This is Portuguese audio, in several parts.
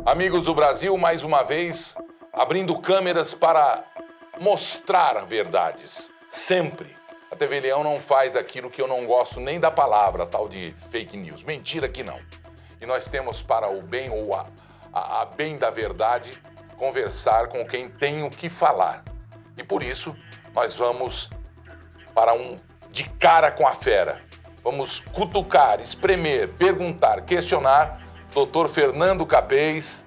Amigos do Brasil, mais uma vez, abrindo câmeras para mostrar verdades. Sempre. A TV Leão não faz aquilo que eu não gosto nem da palavra, tal de fake news. Mentira que não. E nós temos para o bem ou a bem da verdade, conversar com quem tem o que falar. E por isso, nós vamos para de cara com a fera. Vamos cutucar, espremer, perguntar, questionar Dr. Fernando Capês,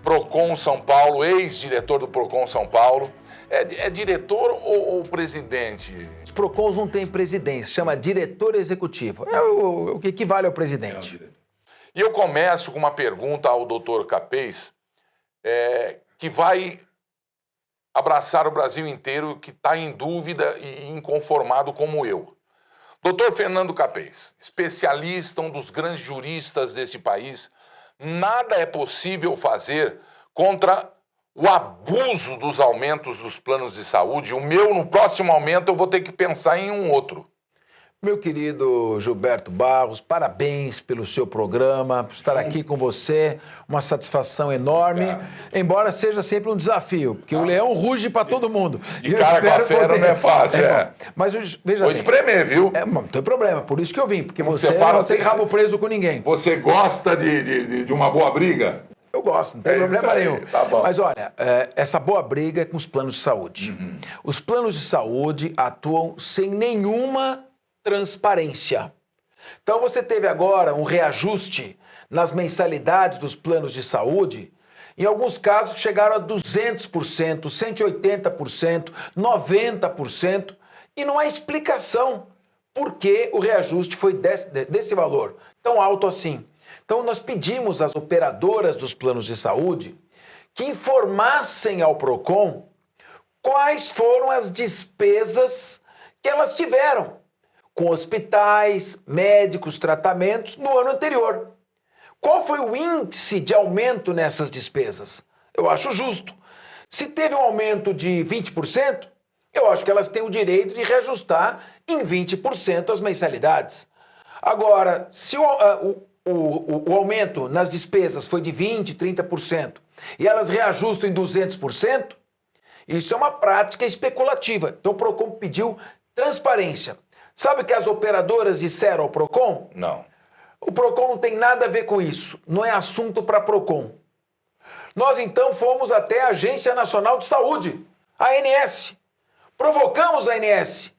Procon São Paulo, ex-diretor do Procon São Paulo. É diretor ou presidente? Os Procons não têm presidência, chama diretor executivo. É o que equivale ao presidente. E eu começo com uma pergunta ao Dr. Capês, que vai abraçar o Brasil inteiro, que está em dúvida e inconformado como eu. Dr. Fernando Capês, especialista, um dos grandes juristas desse país, nada é possível fazer contra o abuso dos aumentos dos planos de saúde. O meu, no próximo aumento, eu vou ter que pensar em um outro. Meu querido Gilberto Barros, parabéns pelo seu programa, por estar aqui com você, uma satisfação enorme, embora seja sempre um desafio, porque o leão ruge para todo mundo. De cara com a fera não é fácil, Mas veja bem. Vou espremer, viu? Não tem problema, por isso que eu vim, porque você fala, não tem rabo preso com ninguém. Você gosta de uma boa briga? Eu gosto, não tem problema nenhum. Tá bom. Mas olha, essa boa briga é com os planos de saúde. Os planos de saúde atuam sem nenhuma transparência. Então você teve agora um reajuste nas mensalidades dos planos de saúde, em alguns casos chegaram a 200%, 180%, 90%, e não há explicação por que o reajuste foi desse valor, tão alto assim. Então nós pedimos às operadoras dos planos de saúde que informassem ao Procon quais foram as despesas que elas tiveram com hospitais, médicos, tratamentos no ano anterior. Qual foi o índice de aumento nessas despesas? Eu acho justo. Se teve um aumento de 20%, eu acho que elas têm o direito de reajustar em 20% as mensalidades. Agora, se o aumento nas despesas foi de 20%, 30%, e elas reajustam em 200%, isso é uma prática especulativa. Então o Procon pediu transparência. Sabe o que as operadoras disseram ao Procon? Não. O Procon não tem nada a ver com isso. Não é assunto para Procon. Nós, então, fomos até a Agência Nacional de Saúde, a ANS. Provocamos a ANS.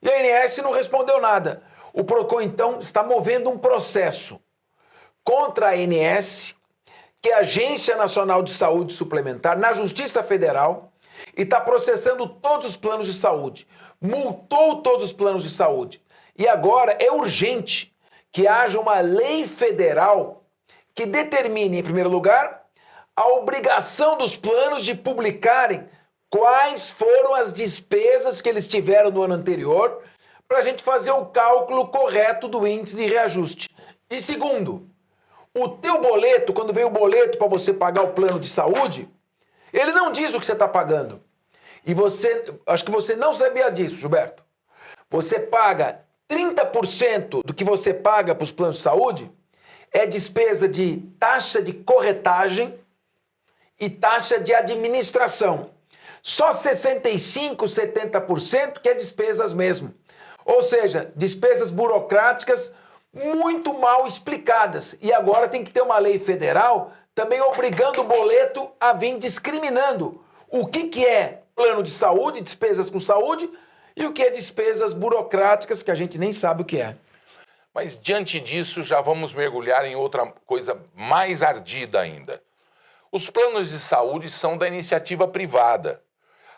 E a ANS não respondeu nada. O Procon, então, está movendo um processo contra a ANS, que é a Agência Nacional de Saúde Suplementar, na Justiça Federal, e está processando todos os planos de saúde. Multou todos os planos de saúde. E agora é urgente que haja uma lei federal que determine, em primeiro lugar, a obrigação dos planos de publicarem quais foram as despesas que eles tiveram no ano anterior, para a gente fazer o cálculo correto do índice de reajuste. E segundo, o teu boleto, quando vem o boleto para você pagar o plano de saúde, ele não diz o que você está pagando. E acho que você não sabia disso, Gilberto. Você paga 30% do que você paga para os planos de saúde é despesa de taxa de corretagem e taxa de administração. Só 65%, 70% que é despesas mesmo. Ou seja, despesas burocráticas muito mal explicadas. E agora tem que ter uma lei federal também obrigando o boleto a vir discriminando o que é plano de saúde, despesas com saúde, e o que é despesas burocráticas, que a gente nem sabe o que é. Mas diante disso, já vamos mergulhar em outra coisa mais ardida ainda. Os planos de saúde são da iniciativa privada.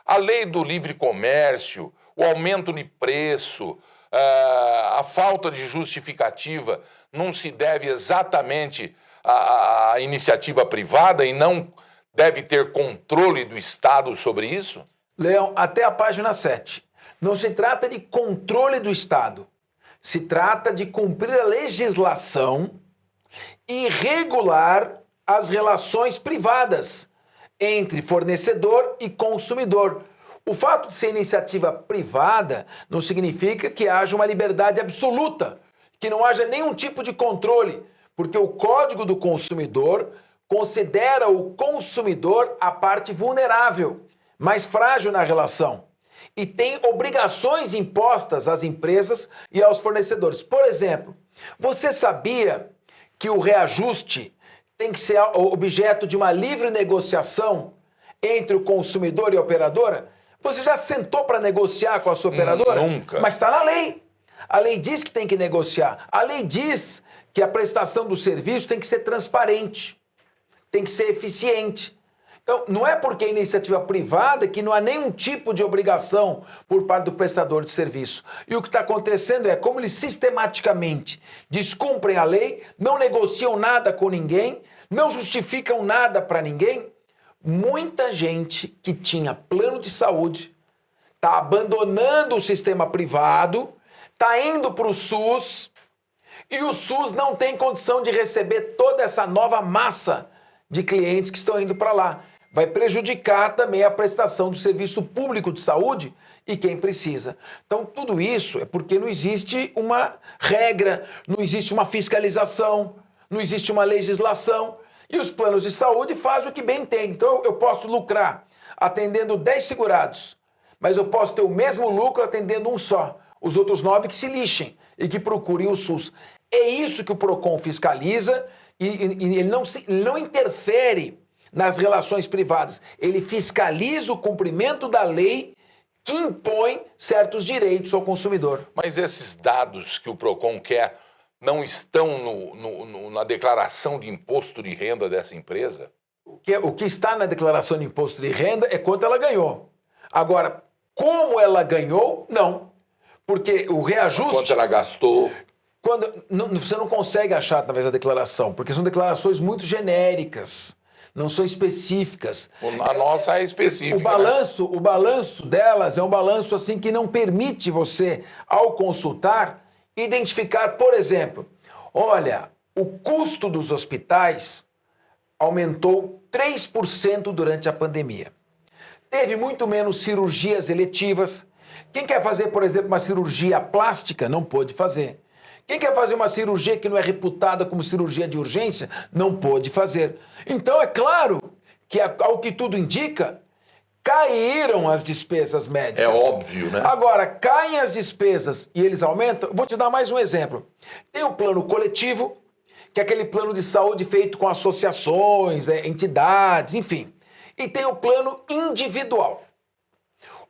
A lei do livre comércio, o aumento de preço, a falta de justificativa não se deve exatamente à iniciativa privada e não deve ter controle do Estado sobre isso? Leão, até a página 7. Não se trata de controle do Estado. Se trata de cumprir a legislação e regular as relações privadas entre fornecedor e consumidor. O fato de ser iniciativa privada não significa que haja uma liberdade absoluta, que não haja nenhum tipo de controle, porque o Código do Consumidor considera o consumidor a parte vulnerável, mais frágil na relação, e tem obrigações impostas às empresas e aos fornecedores. Por exemplo, você sabia que o reajuste tem que ser objeto de uma livre negociação entre o consumidor e a operadora? Você já sentou para negociar com a sua operadora? Nunca. Mas está na lei. A lei diz que tem que negociar. A lei diz que a prestação do serviço tem que ser transparente, tem que ser eficiente. Então, não é porque é iniciativa privada que não há nenhum tipo de obrigação por parte do prestador de serviço. E o que está acontecendo é como eles sistematicamente descumprem a lei, não negociam nada com ninguém, não justificam nada para ninguém. Muita gente que tinha plano de saúde está abandonando o sistema privado, está indo para o SUS, e o SUS não tem condição de receber toda essa nova massa de clientes que estão indo para lá. Vai prejudicar também a prestação do serviço público de saúde e quem precisa. Então, tudo isso é porque não existe uma regra, não existe uma fiscalização, não existe uma legislação. E os planos de saúde fazem o que bem entendem. Então, eu posso lucrar atendendo 10 segurados, mas eu posso ter o mesmo lucro atendendo um só. Os outros 9 que se lixem e que procurem o SUS. É isso que o PROCON fiscaliza e ele não interfere nas relações privadas. Ele fiscaliza o cumprimento da lei que impõe certos direitos ao consumidor. Mas esses dados que o PROCON quer não estão na declaração de imposto de renda dessa empresa? O que está na declaração de imposto de renda é quanto ela ganhou. Agora, como ela ganhou, não. Porque o reajuste... Quanto ela gastou... Você não consegue achar através da declaração, porque são declarações muito genéricas, não são específicas. A nossa é específica. O balanço delas é um balanço assim que não permite você, ao consultar, identificar, por exemplo, olha, o custo dos hospitais aumentou 3% durante a pandemia. Teve muito menos cirurgias eletivas. Quem quer fazer, por exemplo, uma cirurgia plástica não pôde fazer. Quem quer fazer uma cirurgia que não é reputada como cirurgia de urgência, não pôde fazer. Então, é claro que, ao que tudo indica, caíram as despesas médicas. É óbvio, né? Agora, caem as despesas e eles aumentam. Vou te dar mais um exemplo. Tem o plano coletivo, que é aquele plano de saúde feito com associações, entidades, enfim. E tem o plano individual.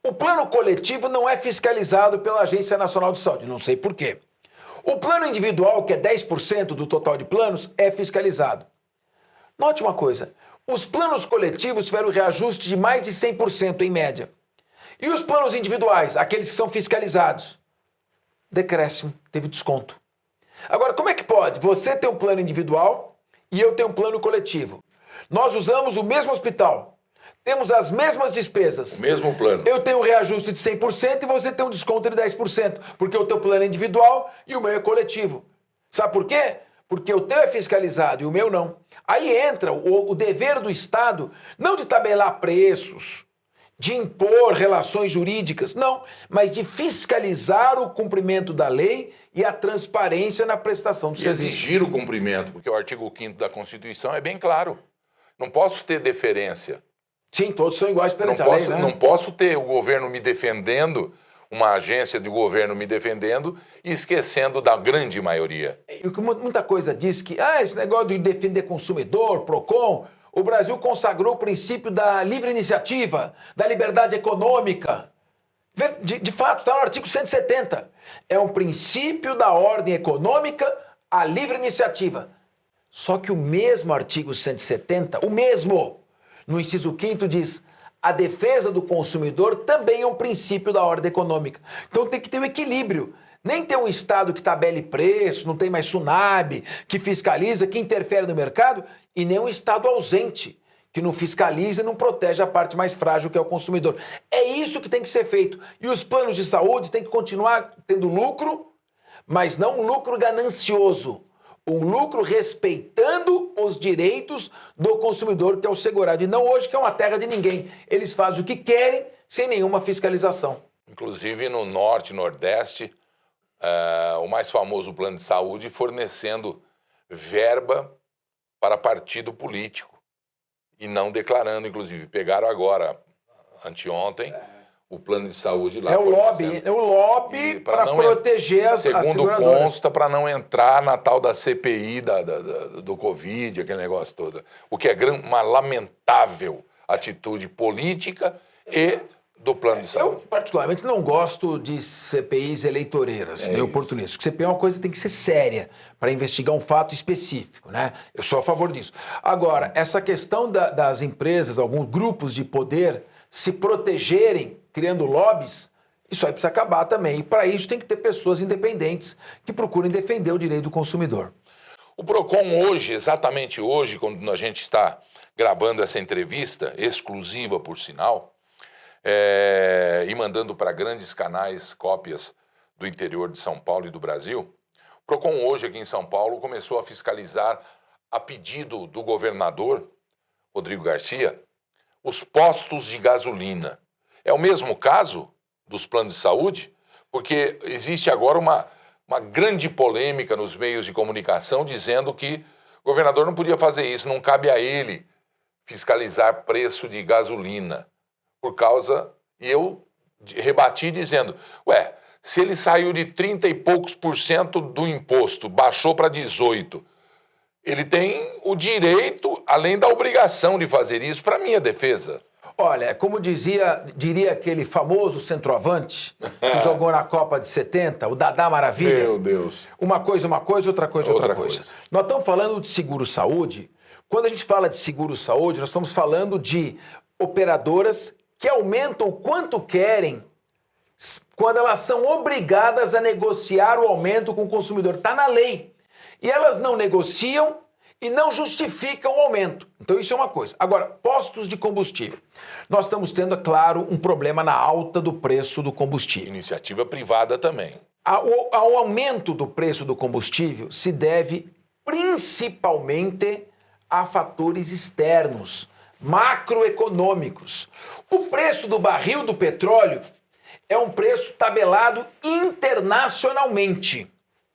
O plano coletivo não é fiscalizado pela Agência Nacional de Saúde, não sei por quê. O plano individual, que é 10% do total de planos, é fiscalizado. Note uma coisa, os planos coletivos tiveram reajuste de mais de 100% em média. E os planos individuais, aqueles que são fiscalizados, decréscimo, teve desconto. Agora, como é que pode você ter um plano individual e eu ter um plano coletivo? Nós usamos o mesmo hospital. Temos as mesmas despesas. O mesmo plano. Eu tenho um reajuste de 100% e você tem um desconto de 10%, porque o teu plano é individual e o meu é coletivo. Sabe por quê? Porque o teu é fiscalizado e o meu não. Aí entra o dever do Estado, não de tabelar preços, de impor relações jurídicas, não, mas de fiscalizar o cumprimento da lei e a transparência na prestação do serviço. Exigir o cumprimento, porque o artigo 5º da Constituição é bem claro. Não posso ter deferência. Sim, todos são iguais perante a lei, né? Não posso ter o governo me defendendo, uma agência de governo me defendendo e esquecendo da grande maioria. E muita coisa diz que, esse negócio de defender consumidor, PROCON, o Brasil consagrou o princípio da livre iniciativa, da liberdade econômica. De fato, está no artigo 170. É um princípio da ordem econômica a livre iniciativa. Só que o mesmo artigo 170, o mesmo, no inciso 5º diz, a defesa do consumidor também é um princípio da ordem econômica. Então tem que ter um equilíbrio. Nem ter um Estado que tabele preço, não tem mais SUNAB, que fiscaliza, que interfere no mercado, e nem um Estado ausente, que não fiscaliza e não protege a parte mais frágil, que é o consumidor. É isso que tem que ser feito. E os planos de saúde têm que continuar tendo lucro, mas não um lucro ganancioso. Um lucro respeitando os direitos do consumidor, que é o segurado. E não hoje, que é uma terra de ninguém. Eles fazem o que querem, sem nenhuma fiscalização. Inclusive no Norte e Nordeste, o mais famoso plano de saúde fornecendo verba para partido político. e não declarando, inclusive. Pegaram agora, anteontem, o plano de saúde lá. É o lobby para proteger as segundo seguradoras. Consta, para não entrar na tal da CPI do Covid, aquele negócio todo. O que é uma lamentável atitude política e do plano de saúde. Eu, particularmente, não gosto de CPIs eleitoreiras, oportunistas. Porque CPI é uma coisa que tem que ser séria para investigar um fato específico, né? Eu sou a favor disso. Agora, essa questão das empresas, alguns grupos de poder se protegerem criando lobbies, isso aí precisa acabar também. E para isso tem que ter pessoas independentes que procurem defender o direito do consumidor. O PROCON hoje, exatamente hoje, quando a gente está gravando essa entrevista, exclusiva por sinal, e mandando para grandes canais cópias do interior de São Paulo e do Brasil, o PROCON hoje aqui em São Paulo começou a fiscalizar, a pedido do governador Rodrigo Garcia, os postos de gasolina. É o mesmo caso dos planos de saúde, porque existe agora uma grande polêmica nos meios de comunicação dizendo que o governador não podia fazer isso, não cabe a ele fiscalizar preço de gasolina. Por causa... E eu rebati dizendo, se ele saiu de 30 e poucos % do imposto, baixou para 18%, ele tem o direito, além da obrigação de fazer isso, para minha defesa. Olha, como diria aquele famoso centroavante que jogou na Copa de 70, o Dadá Maravilha. Meu Deus. Uma coisa, outra coisa. Nós estamos falando de seguro-saúde. Quando a gente fala de seguro-saúde, nós estamos falando de operadoras que aumentam o quanto querem quando elas são obrigadas a negociar o aumento com o consumidor. Está na lei. E elas não negociam e não justificam o aumento. Então isso é uma coisa. Agora, postos de combustível. Nós estamos tendo, é claro, um problema na alta do preço do combustível. Iniciativa privada também. Ao aumento do preço do combustível se deve principalmente a fatores externos, macroeconômicos. O preço do barril do petróleo é um preço tabelado internacionalmente.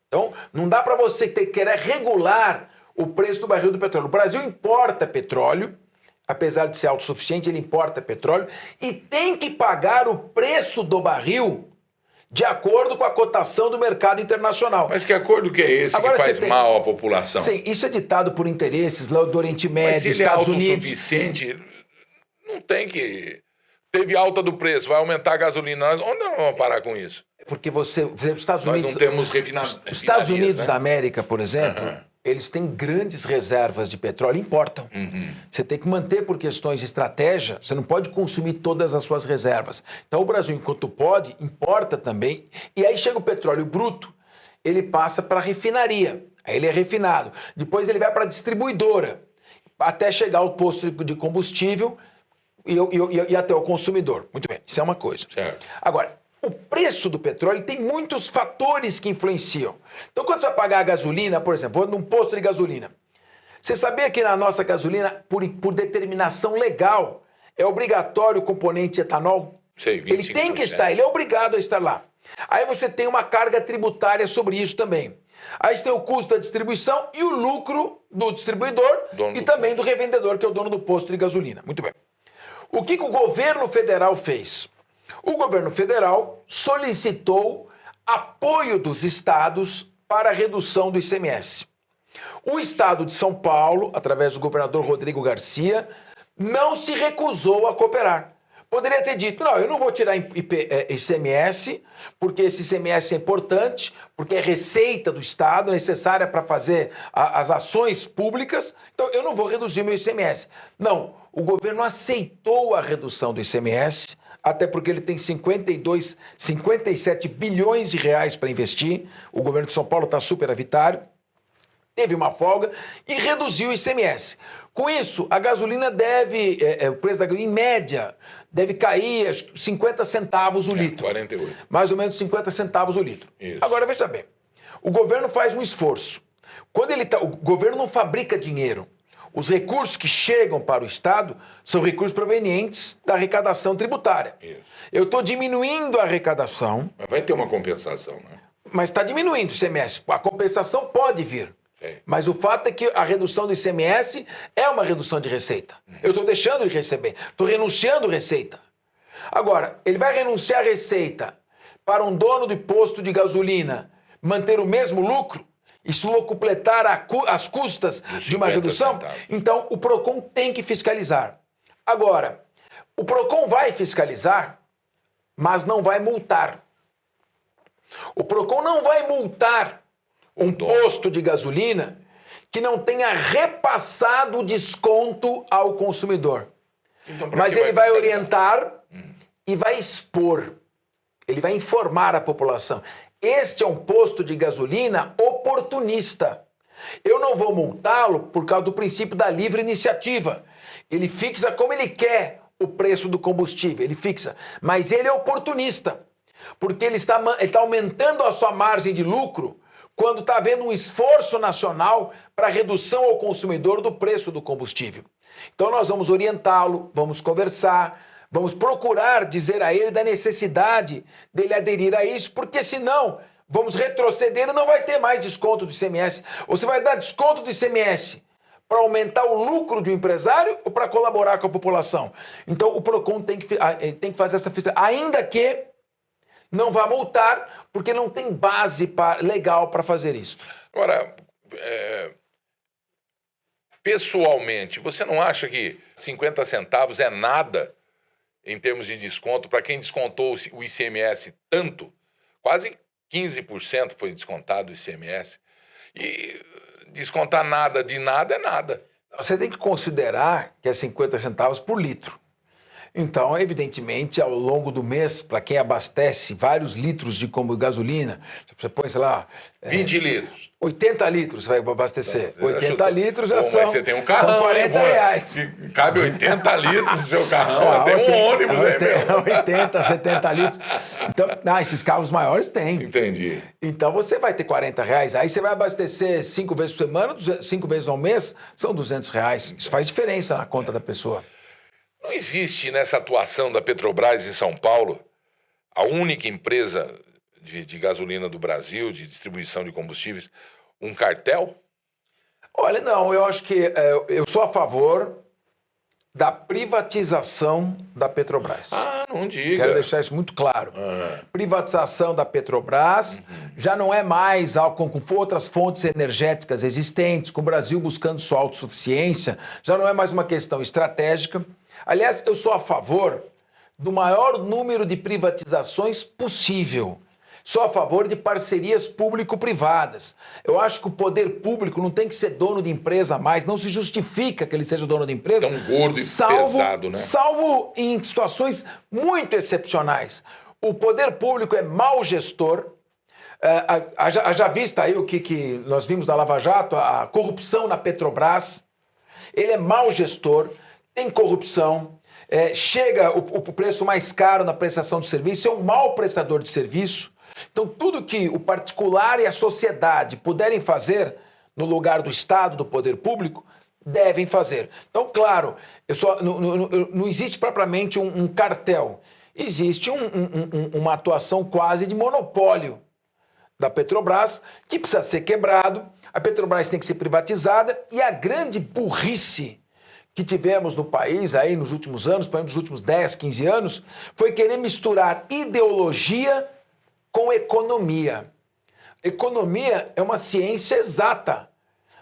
Então, não dá para você querer regular o preço do barril do petróleo. O Brasil importa petróleo, apesar de ser autossuficiente, ele importa petróleo e tem que pagar o preço do barril de acordo com a cotação do mercado internacional. Mas que acordo que é esse agora que faz mal à população? Sim, isso é ditado por interesses lá do Oriente Médio, Estados Unidos. Mas se ele é autossuficiente, não tem que... Teve alta do preço, vai aumentar a gasolina. Onde nós vamos parar com isso? Porque os Estados Unidos... Nós não temos refinarias. Os Estados Unidos, né, da América, por exemplo, eles têm grandes reservas de petróleo e importam. Você tem que manter por questões de estratégia, você não pode consumir todas as suas reservas. Então o Brasil, enquanto pode, importa também. E aí chega o petróleo bruto, ele passa para a refinaria. Aí ele é refinado. Depois ele vai para a distribuidora, até chegar ao posto de combustível e até o consumidor. Muito bem, isso é uma coisa. Certo. Agora, o preço do petróleo tem muitos fatores que influenciam. Então, quando você vai pagar a gasolina, por exemplo, vou num posto de gasolina. Você sabia que na nossa gasolina, por determinação legal, é obrigatório o componente etanol? Sei, 25%. Ele tem que estar, ele é obrigado a estar lá. Aí você tem uma carga tributária sobre isso também. Aí você tem o custo da distribuição e o lucro do distribuidor e também do revendedor, que é o dono do posto de gasolina. Muito bem. O que o governo federal fez? O governo federal solicitou apoio dos estados para a redução do ICMS. O estado de São Paulo, através do governador Rodrigo Garcia, não se recusou a cooperar. Poderia ter dito, não, eu não vou tirar ICMS, porque esse ICMS é importante, porque é receita do Estado, necessária para fazer as ações públicas, então eu não vou reduzir meu ICMS. Não, o governo aceitou a redução do ICMS, até porque ele tem 57 bilhões de reais para investir, o governo de São Paulo está superavitário, teve uma folga e reduziu o ICMS. Com isso, a gasolina o preço da gasolina, em média, deve cair 50 centavos o litro. 48. Mais ou menos 50 centavos o litro. Isso. Agora, veja bem, o governo faz um esforço. O governo não fabrica dinheiro. Os recursos que chegam para o Estado são recursos provenientes da arrecadação tributária. Isso. Eu estou diminuindo a arrecadação. Mas vai ter uma compensação, né? Mas está diminuindo o ICMS. A compensação pode vir. Mas o fato é que a redução do ICMS é uma redução de receita. Eu estou deixando de receber, estou renunciando receita. Agora, ele vai renunciar receita para um dono de posto de gasolina manter o mesmo lucro? Isso locupletar as custas de uma redução? Centavos. Então, o PROCON tem que fiscalizar. Agora, o PROCON vai fiscalizar, mas não vai multar. O PROCON não vai multar um posto de gasolina que não tenha repassado o desconto ao consumidor. Então, mas ele vai orientar e vai expor. Ele vai informar a população. Este é um posto de gasolina oportunista. Eu não vou multá-lo por causa do princípio da livre iniciativa. Ele fixa como ele quer o preço do combustível, ele fixa. Mas ele é oportunista, porque ele está aumentando a sua margem de lucro quando está havendo um esforço nacional para redução ao consumidor do preço do combustível. Então nós vamos orientá-lo, vamos conversar, vamos procurar dizer a ele da necessidade dele aderir a isso, porque senão vamos retroceder e não vai ter mais desconto do ICMS. Ou você vai dar desconto do ICMS para aumentar o lucro de um empresário ou para colaborar com a população? Então o PROCON tem que fazer essa fiscalização, ainda que não vá multar, porque não tem base legal para fazer isso. Agora, pessoalmente, você não acha que 50 centavos é nada em termos de desconto para quem descontou o ICMS tanto? Quase 15% foi descontado o ICMS. E descontar nada de nada é nada. Você tem que considerar que é 50 centavos por litro. Então, evidentemente, ao longo do mês, para quem abastece vários litros de gasolina, você põe, sei lá... 20 litros. 80 litros você vai abastecer. 80 litros já Bom, são, mas você tem um carrão, são 40 reais. Se cabe 80 litros no seu carrão, tem um ônibus aí mesmo. 80, 70 litros. Então, esses carros maiores têm. Entendi. Então você vai ter 40 reais. Aí você vai abastecer 5 vezes por semana, 5 vezes ao mês, são 200 reais. Isso faz diferença na conta da pessoa. Não existe nessa atuação da Petrobras em São Paulo, a única empresa de gasolina do Brasil, de distribuição de combustíveis, um cartel? Olha, não, eu acho que eu sou a favor da privatização da Petrobras. Ah, não diga. Quero deixar isso muito claro. Privatização da Petrobras já não é mais algo com outras fontes energéticas existentes, com o Brasil buscando sua autossuficiência, já não é mais uma questão estratégica. Aliás, eu sou a favor do maior número de privatizações possível. Sou a favor de parcerias público-privadas. Eu acho que o poder público não tem que ser dono de empresa mais, não se justifica que ele seja dono de empresa. Tão gordo e pesado, né? Salvo em situações muito excepcionais. O poder público é mau gestor. Já vista aí o que nós vimos da Lava Jato, a corrupção na Petrobras. Ele é mau gestor, tem corrupção, chega o preço mais caro na prestação de serviço, é um mau prestador de serviço. Então, tudo que o particular e a sociedade puderem fazer no lugar do Estado, do poder público, devem fazer. Então, claro, não existe propriamente um cartel. Existe uma atuação quase de monopólio da Petrobras, que precisa ser quebrado. A Petrobras tem que ser privatizada. E a grande burrice que tivemos no país aí nos últimos anos, nos últimos 10, 15 anos, foi querer misturar ideologia com economia. Economia é uma ciência exata.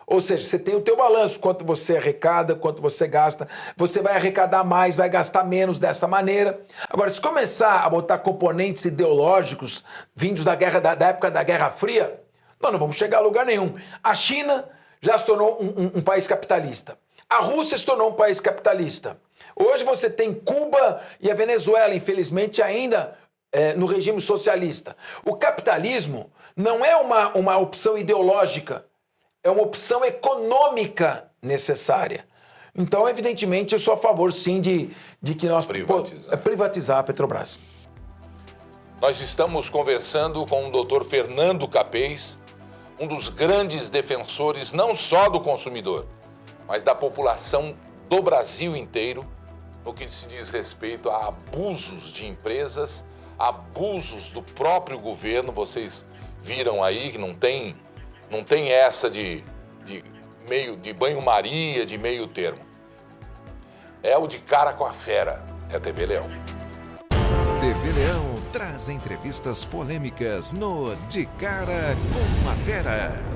Ou seja, você tem o teu balanço, quanto você arrecada, quanto você gasta. Você vai arrecadar mais, vai gastar menos dessa maneira. Agora, se começar a botar componentes ideológicos vindos da época da Guerra Fria, nós não vamos chegar a lugar nenhum. A China já se tornou um país capitalista. A Rússia se tornou um país capitalista. Hoje você tem Cuba e a Venezuela, infelizmente, ainda no regime socialista. O capitalismo não é uma opção ideológica, é uma opção econômica necessária. Então, evidentemente, eu sou a favor, sim, de que nós privatizar a Petrobras. Nós estamos conversando com o Dr. Fernando Capês, um dos grandes defensores não só do consumidor, mas da população do Brasil inteiro, no que se diz respeito a abusos de empresas, abusos do próprio governo. Vocês viram aí que não tem essa de de banho-maria, de meio termo. É o De Cara com a Fera, é a TV Leão. TV Leão traz entrevistas polêmicas no De Cara com a Fera.